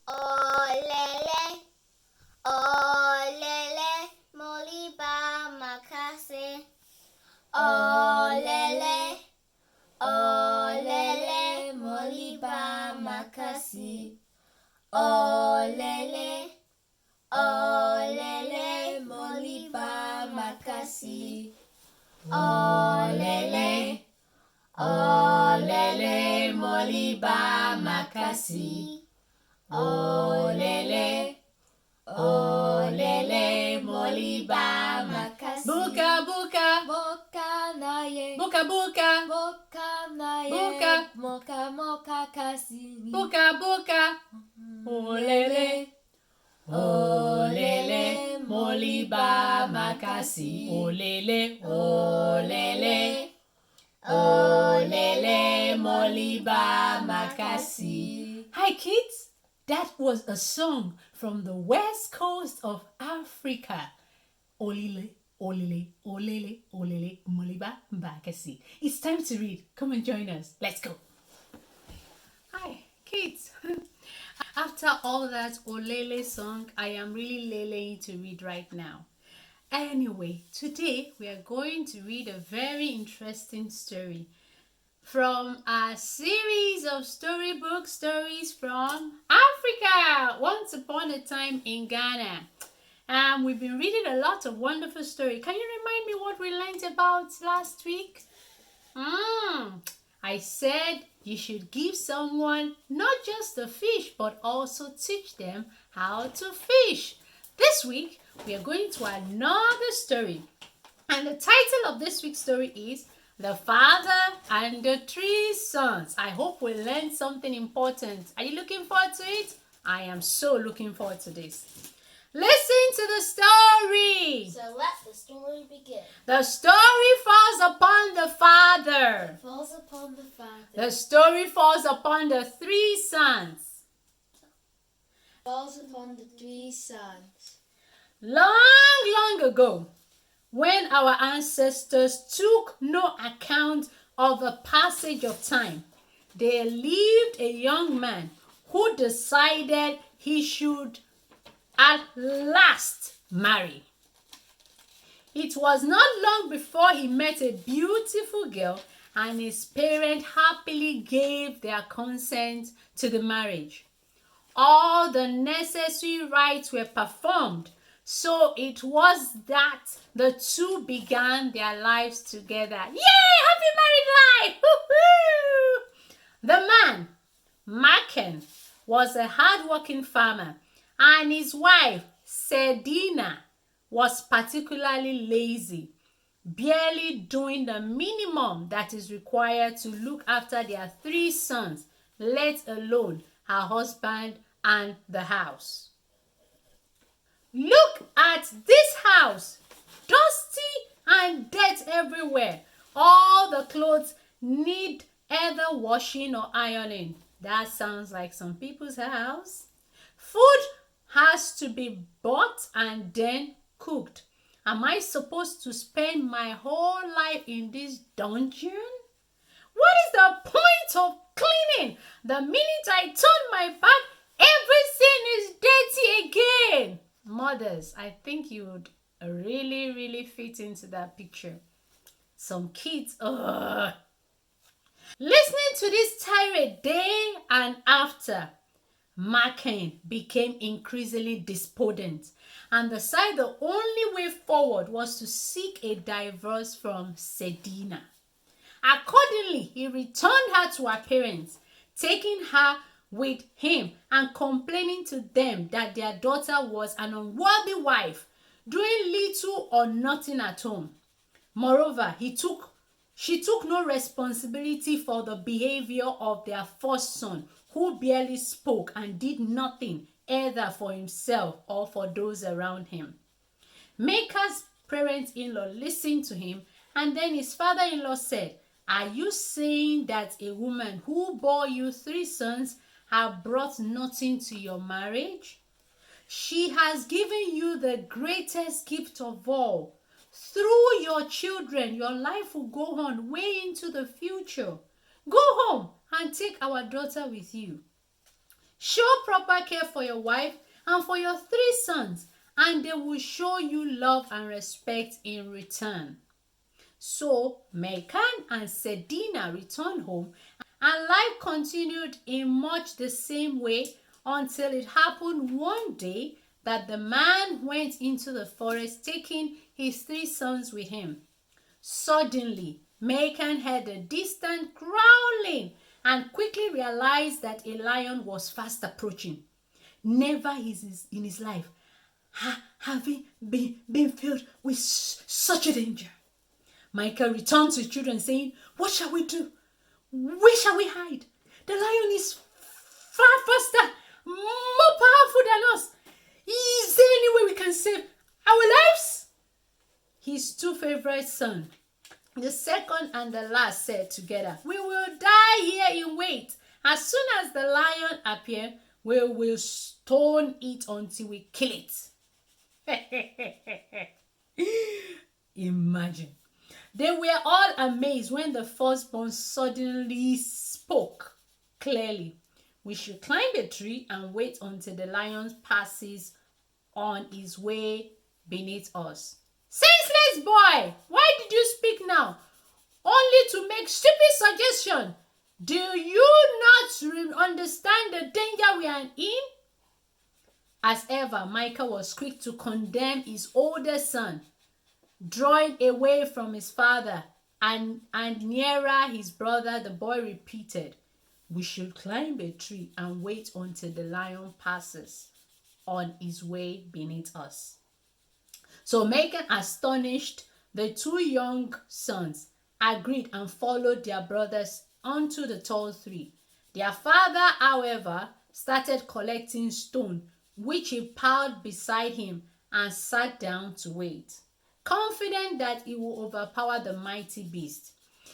Olele, olele, moliba makase. Olele, olele, moliba makasi. Olele, olele, moliba makasi. Olele, olele, moliba makasi. Olele, olele, moliba makasi. Buka buka, Boka naye, buka buka, boka naye, Boka. moka moka kasi. buka buka. Olele, olele, moliba makasi. Olele, olele, olele, moliba makasi. Hi kids, that was a song from the west coast of Africa. Olele, olele, olele, olele, moliba makasi. It's time to read. Come and join us. Let's go. Hi kids. After all that olele song, I am really leleing to read right now. Anyway, today we are going to read a very interesting story from a series of storybook stories from Africa, once upon a time in Ghana. We've been reading a lot of wonderful stories. Can you remind me what we learned about last week? I said you should give someone not just a fish, but also teach them how to fish. This week, we are going to another story. And the title of this week's story is The Father and the Three Sons. I hope we learned something important. Are you looking forward to it? I am so looking forward to this. Listen to the story. So let the story begin. The story falls upon the father. Falls upon the father. The story falls upon the three sons. Falls upon the three sons. Long ago, when our ancestors took no account of the passage of time, there lived a young man who decided he should at last marry. It was not long before he met a beautiful girl, and his parents happily gave their consent to the marriage. All the necessary rites were performed, so it was that the two began their lives together. Yay! Happy married life! Woo-hoo! The man, Maken, was a hard-working farmer, and his wife, Sedina, was particularly lazy, barely doing the minimum that is required to look after their three sons, let alone her husband and the house. Look at this house, dusty and dirt everywhere. All the clothes need either washing or ironing. That sounds like some people's house. Food has to be bought and then cooked. Am I supposed to spend my whole life in this dungeon? What is the point of cleaning? The minute I turn my back, everything is dirty again. Mothers, I think you would really fit into that picture. Some kids, Listening to this tirade day and after, Maken became increasingly despondent and decided the only way forward was to seek a divorce from Sedina. Accordingly, he returned her to her parents, taking her with him and complaining to them that their daughter was an unworthy wife, doing little or nothing at home. Moreover, she took no responsibility for the behavior of their first son, who barely spoke and did nothing either for himself or for those around him. Maker's parents-in-law listened to him, and then his father-in-law said, "Are you saying that a woman who bore you three sons have brought nothing to your marriage? She has given you the greatest gift of all. Through your children, your life will go on way into the future. Go home and take our daughter with you." Show proper care for your wife and for your 3 sons, and they will show you love and respect in return. So Mekan and Sedina returned home, and life continued in much the same way until it happened one day that the man went into the forest taking his 3 sons with him. Suddenly, Mekan heard a distant growling and quickly realized that a lion was fast approaching. Never in his life have he been filled with such a danger. Michael returned to his children saying, "What shall we do? Where shall we hide? The lion is far faster, more powerful than us. Is there any way we can save our lives?" His 2 favorite sons, the second and the last, said together, "We will die here in wait. As soon as the lion appears, we will stone it until we kill it." Imagine. They were all amazed when the firstborn suddenly spoke clearly. "We should climb a tree and wait until the lion passes on his way beneath us." "Senseless boy, why did you speak now? Only to make stupid suggestion. Do you not understand the danger we are in?" As ever, Michael was quick to condemn his older son. Drawing away from his father and nearer his brother, the boy repeated, "We should climb a tree and wait until the lion passes on his way beneath us." So Megan, astonished, the 2 young sons agreed and followed their brothers onto the tall tree. Their father, however, started collecting stone, which he piled beside him and sat down to wait, confident that he would overpower the mighty beast.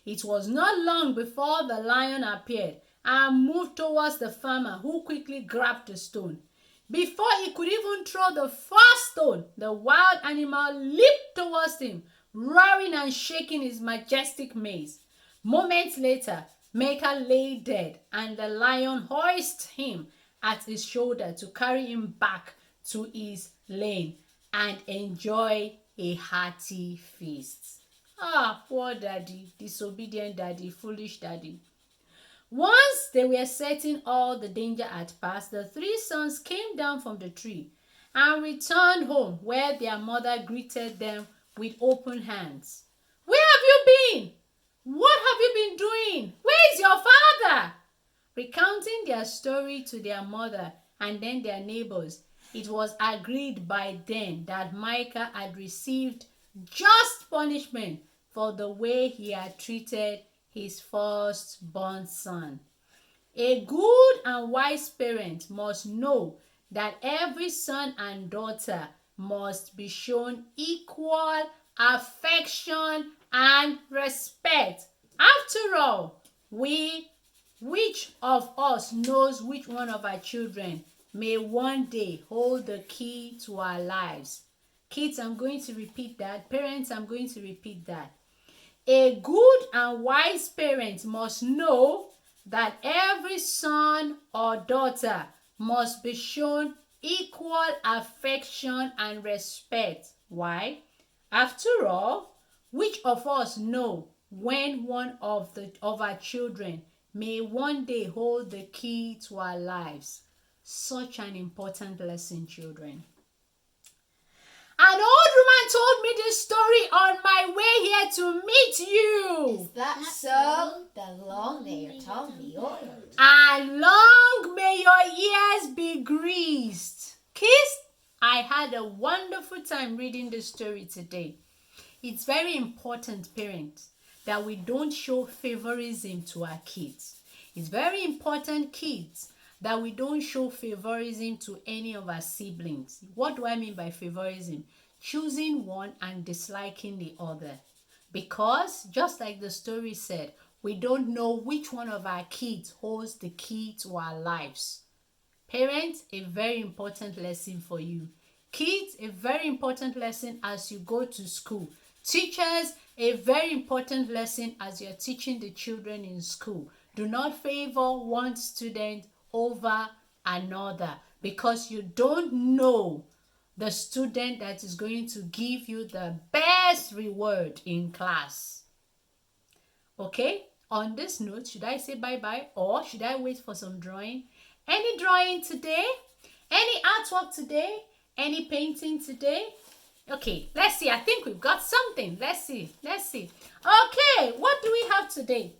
It was not long before the lion appeared and moved towards the farmer, who quickly grabbed the stone. Before he could even throw the first stone, the wild animal leaped towards him, roaring and shaking his majestic mace. Moments later, Mecca lay dead, and the lion hoisted him at his shoulder to carry him back to his lane and enjoy a hearty feast. Ah, poor daddy, disobedient daddy, foolish daddy. Once they were certain all the danger had passed, the 3 sons came down from the tree and returned home, where their mother greeted them with open hands. "Where have you been? What have you been doing? Where is your father?" Recounting their story to their mother and then their neighbors, it was agreed by then that Micah had received just punishment for the way he had treated his firstborn son. A good and wise parent must know that every son and daughter must be shown equal affection and respect. After all, which of us knows which one of our children may one day hold the key to our lives? Kids, I'm going to repeat that. Parents, I'm going to repeat that. A good and wise parent must know that every son or daughter must be shown equal affection and respect. Why? After all, which of us know when one of our children may one day hold the key to our lives? Such an important lesson, children. An old woman told me this story on my way here to meet you. Is that so? Then long may your tongue be oiled. And long may your ears be greased. Kids, I had a wonderful time reading this story today. It's very important, parents, that we don't show favoritism to our kids. It's very important, kids, that we don't show favoritism to any of our siblings. What do I mean by favoritism? Choosing one and disliking the other. Because, just like the story said, we don't know which one of our kids holds the key to our lives. Parents, a very important lesson for you. Kids, a very important lesson as you go to school. Teachers, a very important lesson as you're teaching the children in school. Do not favor one student over another, because you don't know the student that is going to give you the best reward in class. Okay, on this note, should I say bye-bye or should I wait for some drawing? Any drawing today? Any artwork today? Any painting today? Okay, let's see. I think we've got something. Let's see. Okay, what do we have today?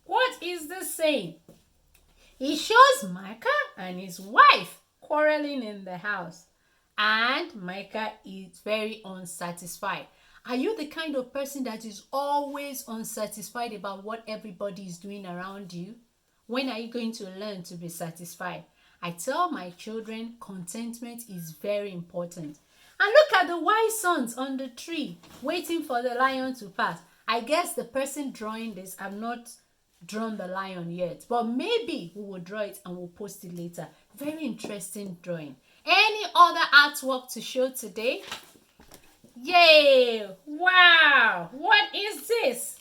What is this saying? It shows Micah and his wife quarreling in the house. And Micah is very unsatisfied. Are you the kind of person that is always unsatisfied about what everybody is doing around you? When are you going to learn to be satisfied? I tell my children contentment is very important. And look at the wise sons on the tree waiting for the lion to pass. I guess the person drawing this, I've not drawn the lion yet, but maybe we will draw it and we'll post it later. Very interesting drawing. Any other artwork to show today? Yay! Wow! What is this?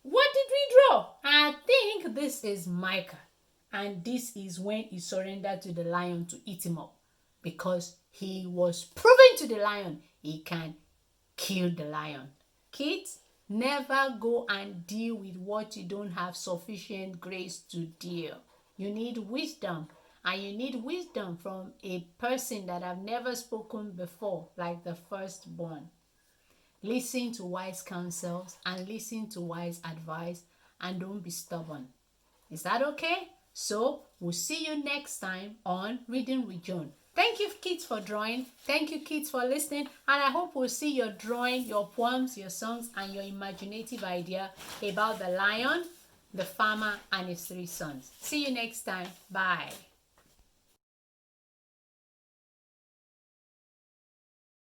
What did we draw? I think this is Micah. And this is when he surrendered to the lion to eat him up. Because he was proving to the lion he can kill the lion. Kids, never go and deal with what you don't have sufficient grace to deal. You need wisdom. And you need wisdom from a person that have never spoken before, like the firstborn. Listen to wise counsels and listen to wise advice and don't be stubborn. Is that okay? So, we'll see you next time on Reading with Joan. Thank you, kids, for drawing. Thank you, kids, for listening. And I hope we'll see your drawing, your poems, your songs, and your imaginative idea about the lion, the farmer, and his 3 sons. See you next time. Bye.